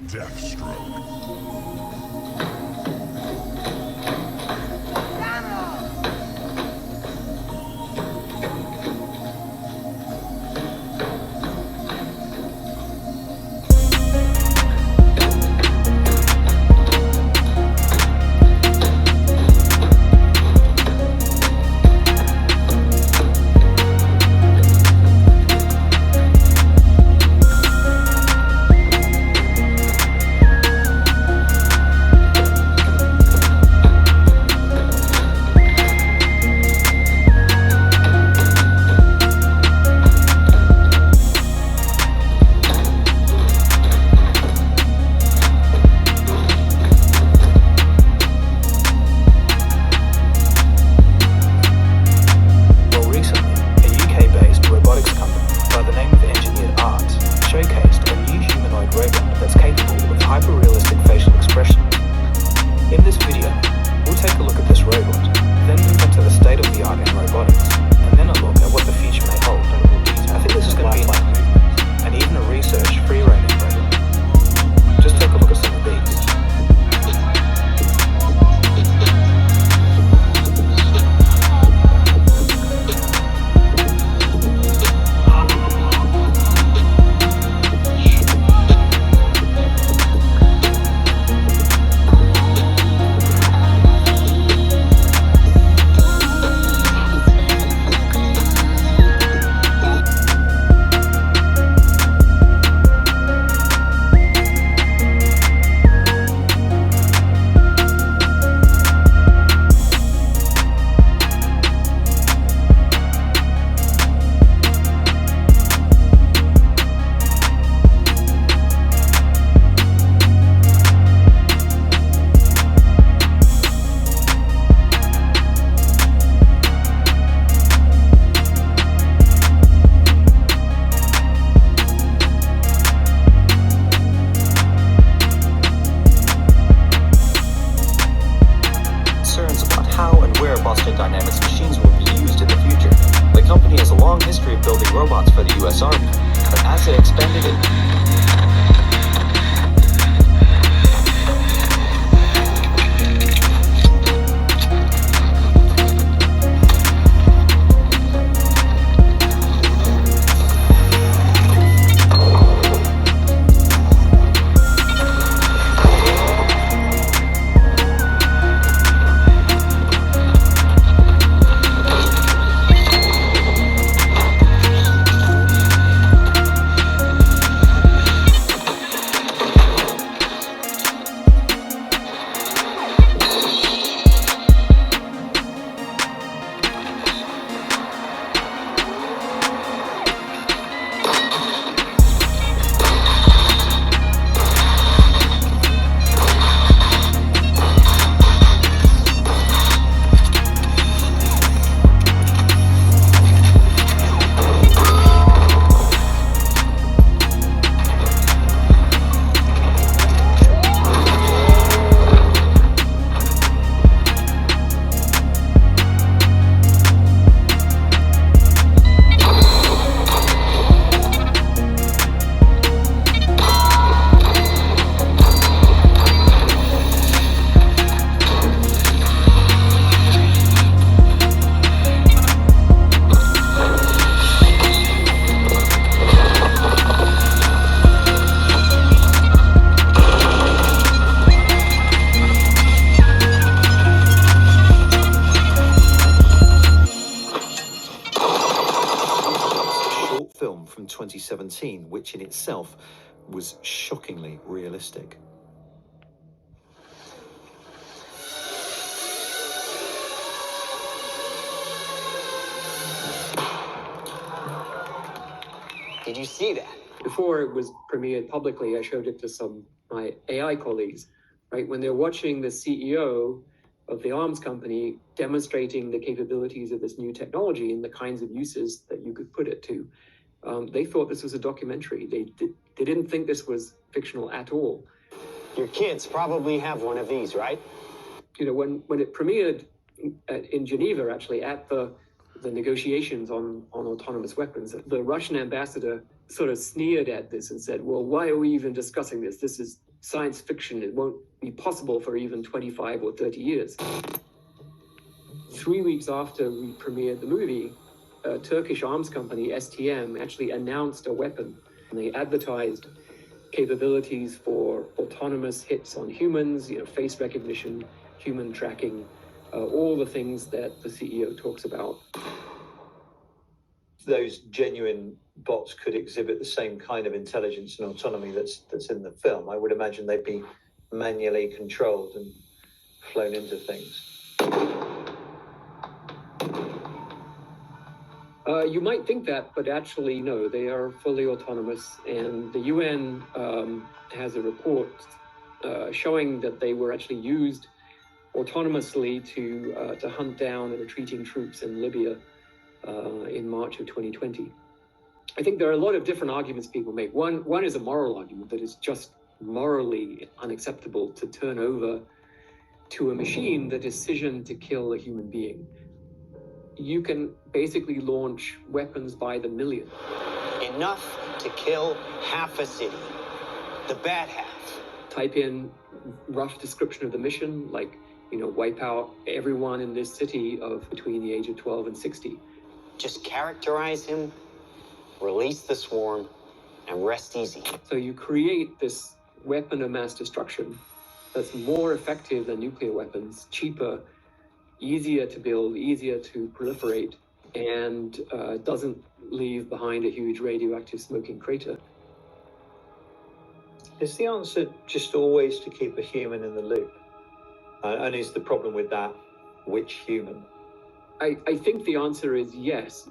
Deathstroke. robots for the US Army, but as it expanded film from 2017, which in itself was shockingly realistic. Did you see that? Before it was premiered publicly, I showed it to some of my AI colleagues, right? When they're watching the CEO of the arms company demonstrating the capabilities of this new technology and the kinds of uses that you could put it to, they thought this was a documentary. They didn't think this was fictional at all. Your kids probably have one of these, right? You know, when it premiered in Geneva, actually, at the negotiations on autonomous weapons, the Russian ambassador sort of sneered at this and said, well, why are we even discussing this? This is science fiction. It won't be possible for even 25 or 30 years. 3 weeks after we premiered the movie, a Turkish arms company, STM, actually announced a weapon. And they advertised capabilities for autonomous hits on humans, face recognition, human tracking, all the things that the CEO talks about. Those genuine bots could exhibit the same kind of intelligence and autonomy that's in the film. I would imagine they'd be manually controlled and flown into things. You might think that, but actually, no, they are fully autonomous. And the UN has a report showing that they were actually used autonomously to hunt down the retreating troops in Libya in March of 2020. I think there are a lot of different arguments people make. One is a moral argument that it's just morally unacceptable to turn over to a machine the decision to kill a human being. You can basically launch weapons by the million. Enough to kill half a city. The bad half. Type in rough description of the mission, like, wipe out everyone in this city of between the age of 12 and 60. Just characterize him, release the swarm, and rest easy. So you create this weapon of mass destruction that's more effective than nuclear weapons, cheaper, easier to build, easier to proliferate, and doesn't leave behind a huge radioactive smoking crater. Is the answer just always to keep a human in the loop? And is the problem with that, which human? I think the answer is yes,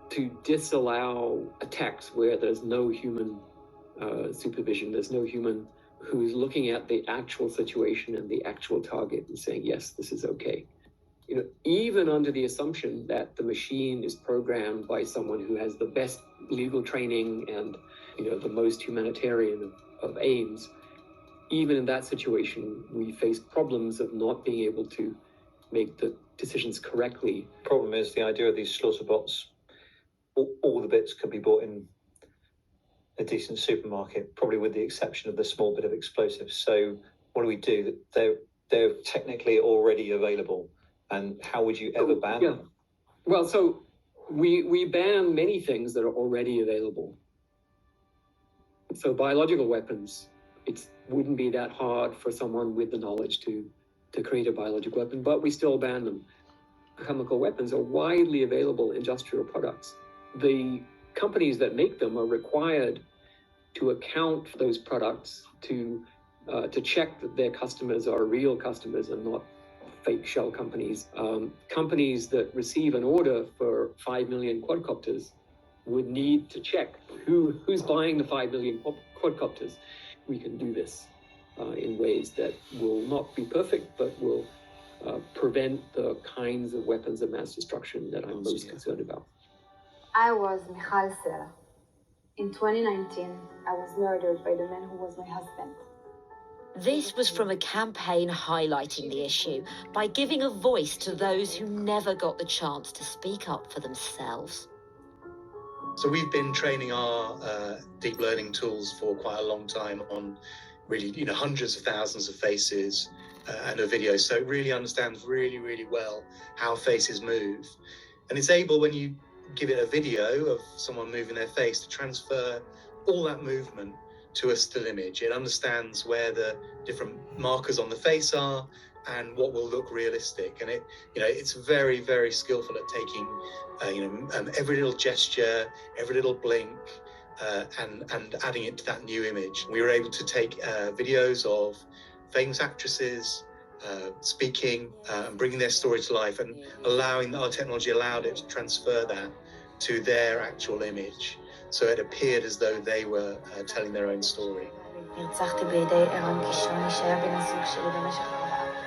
to disallow attacks where there's no human supervision, there's no human who's looking at the actual situation and the actual target and saying, yes, this is okay. Even under the assumption that the machine is programmed by someone who has the best legal training and, the most humanitarian of aims, even in that situation, we face problems of not being able to make the decisions correctly. Problem is the idea of these slaughter bots. All the bits could be bought in a decent supermarket, probably with the exception of the small bit of explosives. So what do? They're technically already available. And how would you ever ban them? Well, so we ban many things that are already available. So biological weapons, it wouldn't be that hard for someone with the knowledge to create a biological weapon, but we still ban them. Chemical weapons are widely available industrial products. The companies that make them are required to account for those products, to check that their customers are real customers and not fake shell companies. Companies that receive an order for 5 million quadcopters would need to check who's buying the 5 million quadcopters. We can do this in ways that will not be perfect, but will prevent the kinds of weapons of mass destruction that I'm most concerned about. I was Michal Sela. In 2019, I was murdered by the man who was my husband. This was from a campaign highlighting the issue by giving a voice to those who never got the chance to speak up for themselves. So we've been training our deep learning tools for quite a long time on really, hundreds of thousands of faces and a video. So it really understands really, really well how faces move. And it's able, when you give it a video of someone moving their face, to transfer all that movement to a still image. It understands where the different markers on the face are and what will look realistic. And it's very, very skillful at taking, every little gesture, every little blink, and adding it to that new image. We were able to take videos of famous actresses speaking and bringing their story to life, and our technology allowed it to transfer that to their actual image. So it appeared as though they were telling their own story.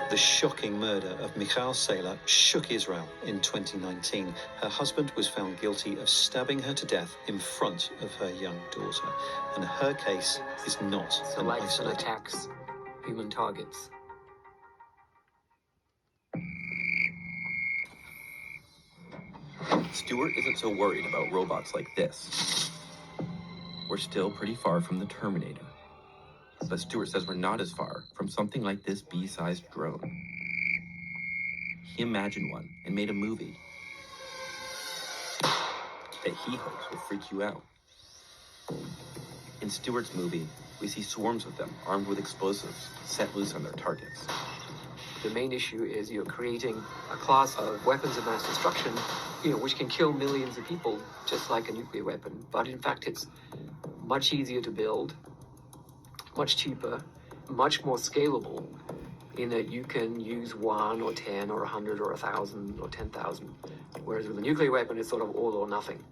The shocking murder of Michal Sela shook Israel in 2019. Her husband was found guilty of stabbing her to death in front of her young daughter. And her case is not an isolated attacks human targets. Stuart isn't so worried about robots like this. We're still pretty far from the Terminator. But Stewart says we're not as far from something like this bee-sized drone. He imagined one and made a movie that he hopes will freak you out. In Stewart's movie, we see swarms of them armed with explosives set loose on their targets. The main issue is you're creating a class of weapons of mass destruction, which can kill millions of people, just like a nuclear weapon. But in fact, it's much easier to build, much cheaper, much more scalable, in that you can use 1 or 10 or 100 or 1,000 or 10,000. Whereas with a nuclear weapon, it's sort of all or nothing.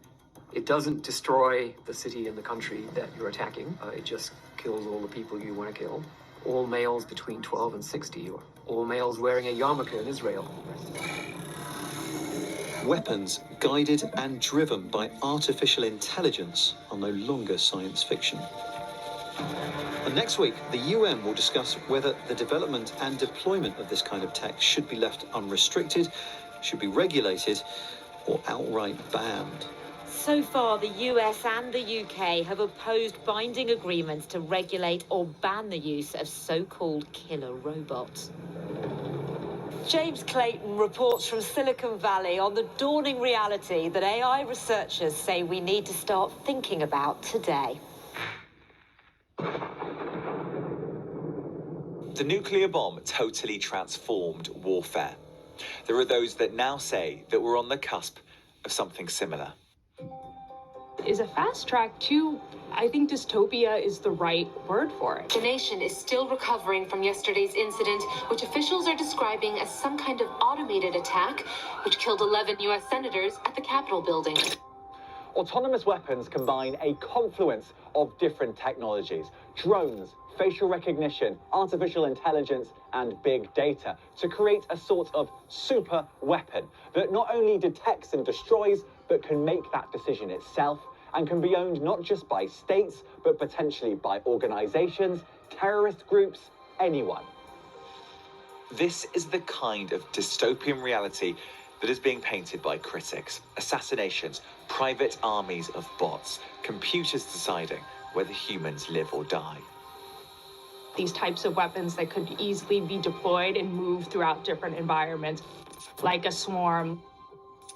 It doesn't destroy the city and the country that you're attacking. It just kills all the people you want to kill. All males between 12 and 60, or all males wearing a yarmulke in Israel. Weapons guided and driven by artificial intelligence are no longer science fiction. And next week, the UN will discuss whether the development and deployment of this kind of tech should be left unrestricted, should be regulated, or outright banned. So far, the US and the UK have opposed binding agreements to regulate or ban the use of so-called killer robots. James Clayton reports from Silicon Valley on the dawning reality that AI researchers say we need to start thinking about today. The nuclear bomb totally transformed warfare. There are those that now say that we're on the cusp of something similar. Is a fast track to, I think dystopia is the right word for it. The nation is still recovering from yesterday's incident, which officials are describing as some kind of automated attack, which killed 11 U.S. senators at the Capitol building. Autonomous weapons combine a confluence of different technologies: drones, facial recognition, artificial intelligence, and big data to create a sort of super weapon that not only detects and destroys, but can make that decision itself, and can be owned not just by states, but potentially by organizations, terrorist groups, anyone. This is the kind of dystopian reality that is being painted by critics. Assassinations, private armies of bots, computers deciding whether humans live or die. These types of weapons that could easily be deployed and move throughout different environments, like a swarm,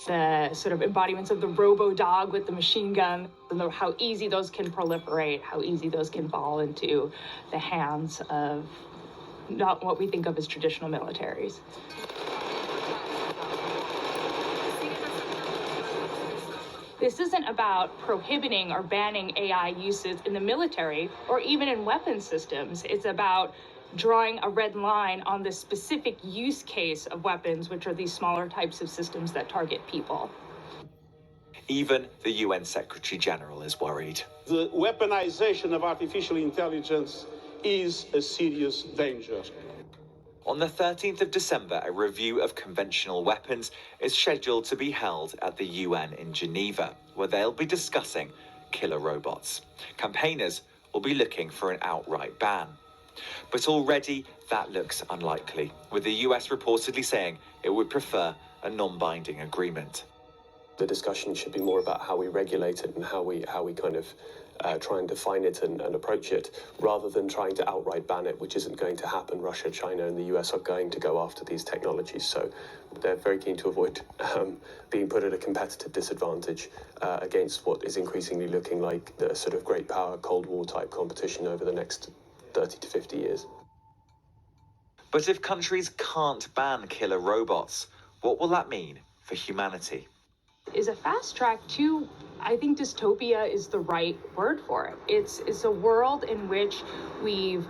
the sort of embodiments of the robo-dog with the machine gun, and how easy those can proliferate, how easy those can fall into the hands of not what we think of as traditional militaries. This isn't about prohibiting or banning AI uses in the military or even in weapon systems. It's about drawing a red line on the specific use case of weapons, which are these smaller types of systems that target people. Even the UN Secretary General is worried. The weaponization of artificial intelligence is a serious danger. On the 13th of December, a review of conventional weapons is scheduled to be held at the UN in Geneva, where they'll be discussing killer robots. Campaigners will be looking for an outright ban. But already that looks unlikely, with the US reportedly saying it would prefer a non-binding agreement. The discussion should be more about how we regulate it and how we kind of try and define it and approach it, rather than trying to outright ban it, which isn't going to happen. Russia, China, and the US are going to go after these technologies, so they're very keen to avoid being put at a competitive disadvantage against what is increasingly looking like the sort of great power Cold War type competition over the next 30 to 50 years. But if countries can't ban killer robots, what will that mean for humanity? Is a fast track to, I think dystopia is the right word for it. It's a world in which we've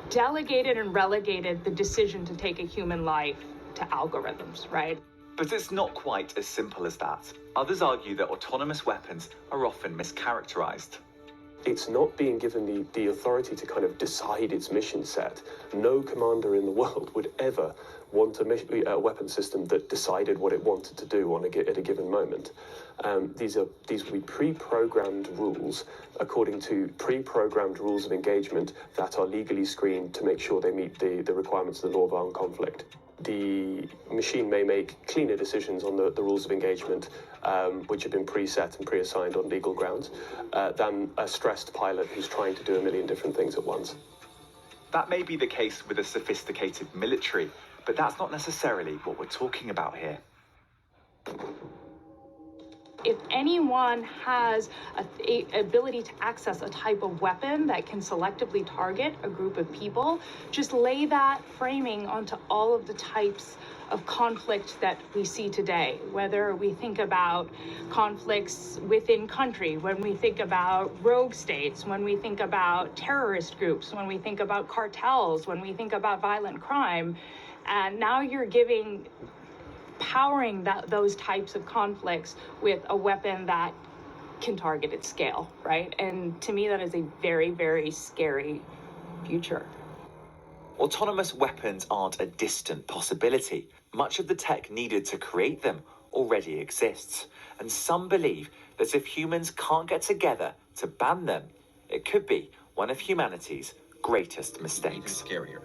delegated and relegated the decision to take a human life to algorithms, right? But it's not quite as simple as that. Others argue that autonomous weapons are often mischaracterized. It's not being given the authority to kind of decide its mission set. No commander in the world would ever want a weapon system that decided what it wanted to do at a given moment. These will be pre-programmed rules according to pre-programmed rules of engagement that are legally screened to make sure they meet the requirements of the law of armed conflict. the machine may make cleaner decisions on the rules of engagement, which have been preset and pre-assigned on legal grounds, than a stressed pilot who's trying to do a million different things at once. That may be the case with a sophisticated military, but that's not necessarily what we're talking about here. If anyone has a ability to access a type of weapon that can selectively target a group of people, just lay that framing onto all of the types of conflict that we see today, whether we think about conflicts within country, when we think about rogue states, when we think about terrorist groups, when we think about cartels, when we think about violent crime. And now you're powering those types of conflicts with a weapon that can target at scale, right? And to me, that is a very, very scary future. Autonomous weapons aren't a distant possibility. Much of the tech needed to create them already exists. And some believe that if humans can't get together to ban them, it could be one of humanity's greatest mistakes. Even scarier.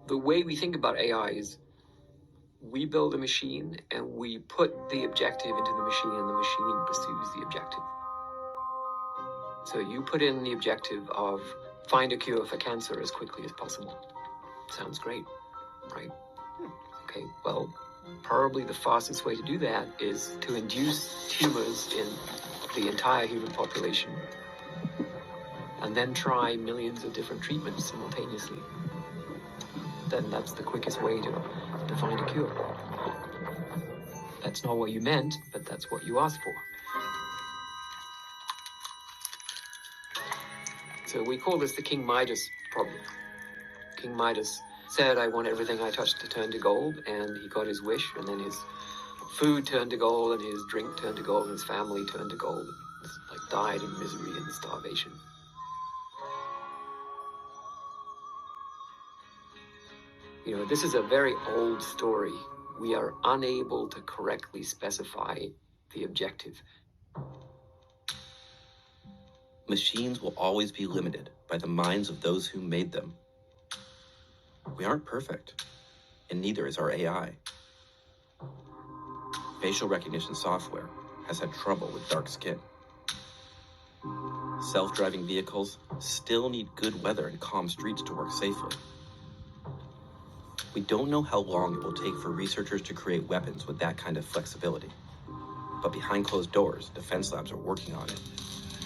The way we think about AI is we build a machine and we put the objective into the machine and the machine pursues the objective. So you put in the objective of find a cure for cancer as quickly as possible. Sounds great, right? Okay, well, probably the fastest way to do that is to induce tumors in the entire human population and then try millions of different treatments simultaneously. Then that's the quickest way to find a cure. That's not what you meant, but that's what you asked for. So we call this the King Midas problem. King Midas said, I want everything I touch to turn to gold, and he got his wish, and then his food turned to gold, and his drink turned to gold, and his family turned to gold. It's like died in misery and starvation. You know, this is a very old story. We are unable to correctly specify the objective. Machines will always be limited by the minds of those who made them. We aren't perfect, and neither is our AI. Facial recognition software has had trouble with dark skin. Self-driving vehicles still need good weather and calm streets to work safely. We don't know how long it will take for researchers to create weapons with that kind of flexibility. But behind closed doors, defense labs are working on it,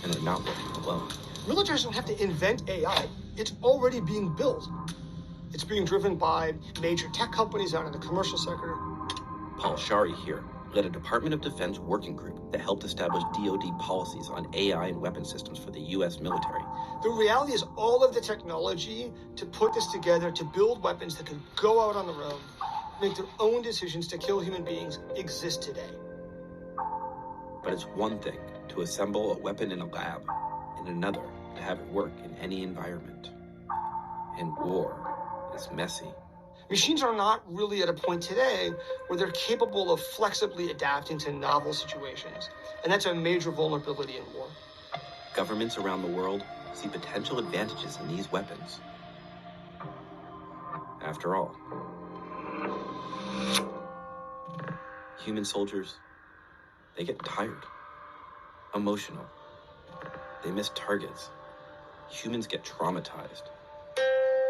and they're not working alone. Militaries don't have to invent AI. It's already being built. It's being driven by major tech companies out in the commercial sector. Paul Shari here led a Department of Defense working group that helped establish DoD policies on AI and weapon systems for the U.S. military. The reality is all of the technology to put this together, to build weapons that can go out on the road, make their own decisions to kill human beings, exist today. But it's one thing to assemble a weapon in a lab, and another to have it work in any environment. And war is messy. Machines are not really at a point today where they're capable of flexibly adapting to novel situations. And that's a major vulnerability in war. Governments around the world see potential advantages in these weapons. After all, human soldiers, they get tired, emotional. They miss targets. Humans get traumatized.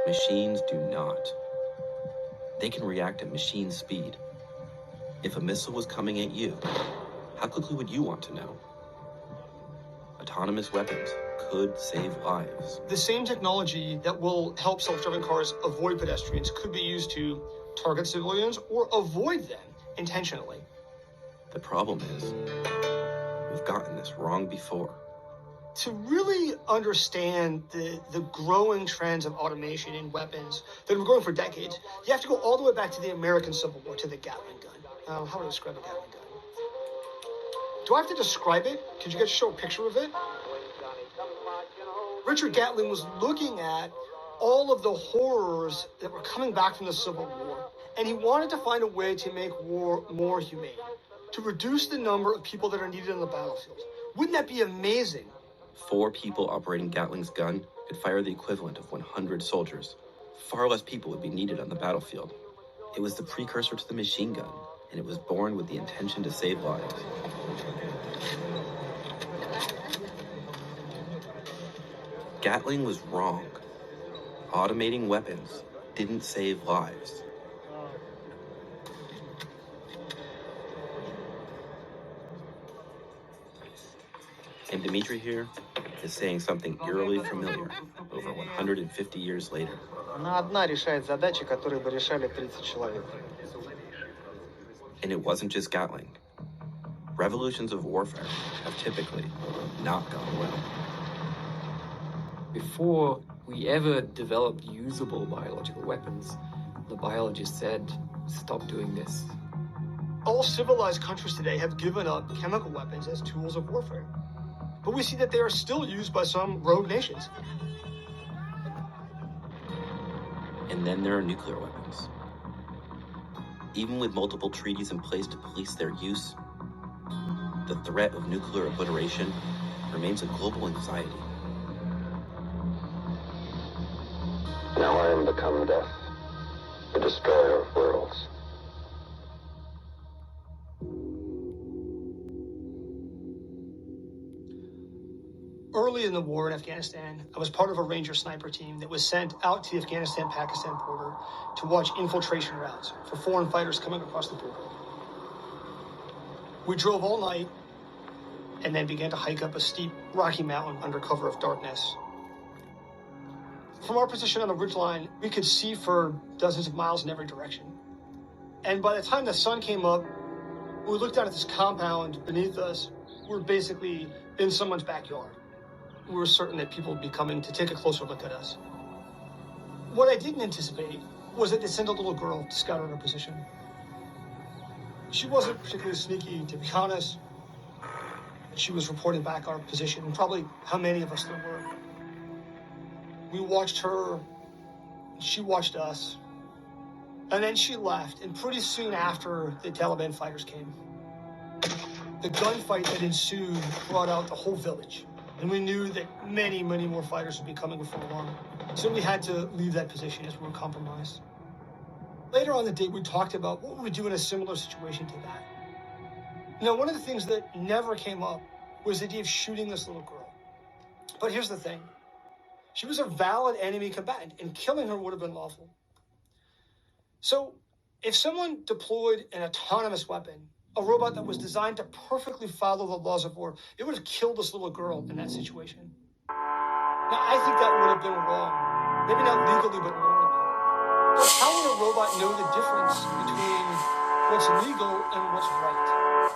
Machines do not. They can react at machine speed. If a missile was coming at you, how quickly would you want to know? Autonomous weapons could save lives. The same technology that will help self-driving cars avoid pedestrians could be used to target civilians or avoid them intentionally. The problem is, we've gotten this wrong before. To really understand the growing trends of automation in weapons that have been growing for decades, you have to go all the way back to the American Civil War, to the Gatling gun. How would I describe a Gatling gun? Do I have to describe it? Could you guys show a picture of it? Richard Gatling was looking at all of the horrors that were coming back from the Civil War, and he wanted to find a way to make war more humane, to reduce the number of people that are needed on the battlefield. Wouldn't that be amazing? 4 people operating Gatling's gun could fire the equivalent of 100 soldiers far less people would be needed on the battlefield. It was the precursor to the machine gun, and it was born with the intention to save lives. Gatling was wrong. Automating weapons didn't save lives. And Dmitri here is saying something eerily familiar over 150 years later. Она одна решает задачи, которые бы решали 30 человек. And it wasn't just Gatling. Revolutions of warfare have typically not gone well. Before we ever developed usable biological weapons, the biologist said, stop doing this. All civilized countries today have given up chemical weapons as tools of warfare. But we see that they are still used by some rogue nations. And then there are nuclear weapons. Even with multiple treaties in place to police their use, the threat of nuclear obliteration remains a global anxiety. Now I am become death, the destroyer of worlds. Early in the war in Afghanistan, I was part of a Ranger sniper team that was sent out to the Afghanistan-Pakistan border to watch infiltration routes for foreign fighters coming across the border. We drove all night and then began to hike up a steep, rocky mountain under cover of darkness. From our position on the ridgeline, we could see for dozens of miles in every direction. And by the time the sun came up, we looked down at this compound beneath us. We were basically in someone's backyard. We were certain that people would be coming to take a closer look at us. What I didn't anticipate was that they sent a little girl to scout out our position. She wasn't particularly sneaky, to be honest. She was reporting back our position and probably how many of us there were. We watched her, she watched us, and then she left, and pretty soon after, the Taliban fighters came. The gunfight that ensued brought out the whole village, and we knew that many, many more fighters would be coming before long. So we had to leave that position as we were compromised. Later on the day, we talked about what we would do in a similar situation to that. Now, one of the things that never came up was the idea of shooting this little girl. But here's the thing. She was a valid enemy combatant, and killing her would have been lawful. So if someone deployed an autonomous weapon, a robot that was designed to perfectly follow the laws of war, it would have killed this little girl in that situation. Now, I think that would have been wrong. Maybe not legally, but morally. But how would a robot know the difference between what's legal and what's right?